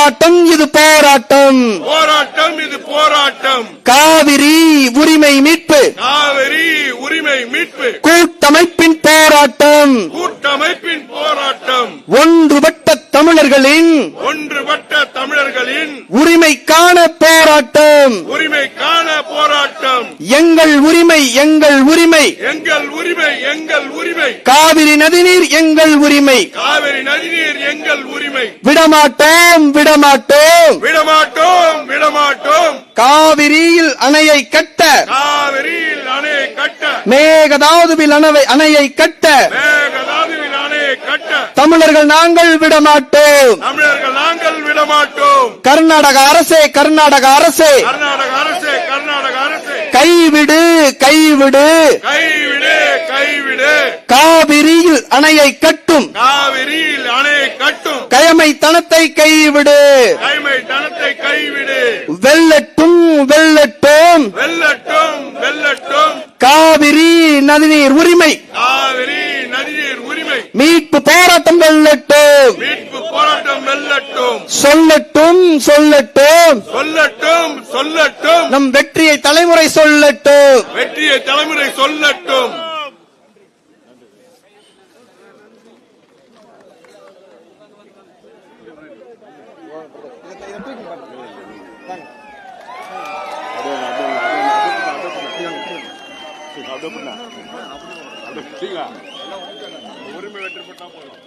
போராட்டம் இது போராட்டம், போராட்டம் இது போராட்டம். காவிரி உரிமை மீட்பு, காவிரி உரிமை மீட்பு கூட்டமைப்பின் போராட்டம், கூட்டமைப்பின் போராட்டம். ஒன்றுபட்ட தமிழர்களின் உரிமைக்கான போராட்டம், உரிமைக்கான போராட்டம். எங்கள் உரிமை எங்கள் உரிமை, எங்கள் உரிமை எங்கள் உரிமை. காவிரி நதிநீர் எங்கள் உரிமை, காவிரி நதிநீர் எங்கள் உரிமை. விடமாட்டோம் விடமாட்டோம் விடமாட்டோம் விடமாட்டோம். காவிரியில் அணையை கட்ட, காவிரியில் அணையை கட்ட, மேகதாதுவில் அணையை கட்ட, மேகதாதுவில் அணையை கட்ட தமிழர்கள் நாங்கள் விடமாட்டோம், தமிழர்கள் நாங்கள் விடமாட்டோம். கர்நாடக அரசே கர்நாடக அரசே, கர்நாடக அரசே கர்நாடக அரசே, கைவிடு கைவிடு கைவிடு கைவிடு. காவிரியில் அணையை கட்டும், காவிரியில் அணையை கட்டும் கயமைத்தனத்தை கைவிடு, கைமைத்தனத்தை கைவிடு. வெல்லட்டும் வெல்லட்டும் வெல்லட்டும் வெல்லட்டும். காவிரி நதிநீர் உரிமை, காவிரி நதிநீர் உரிமை மீட்பு போராட்டம் வெல்லட்டும், மீட்பு போராட்டம் வெல்லட்டும். சொல்லட்டும் சொல்லட்டும் சொல்லட்டும் சொல்லட்டும். நம் வெற்றியை தலைமுறை சொல்லட்டும். வெற்றியை தலைமுறை சொல்லட்டும். உரிமை வெற்றி பெற்றா போதும்.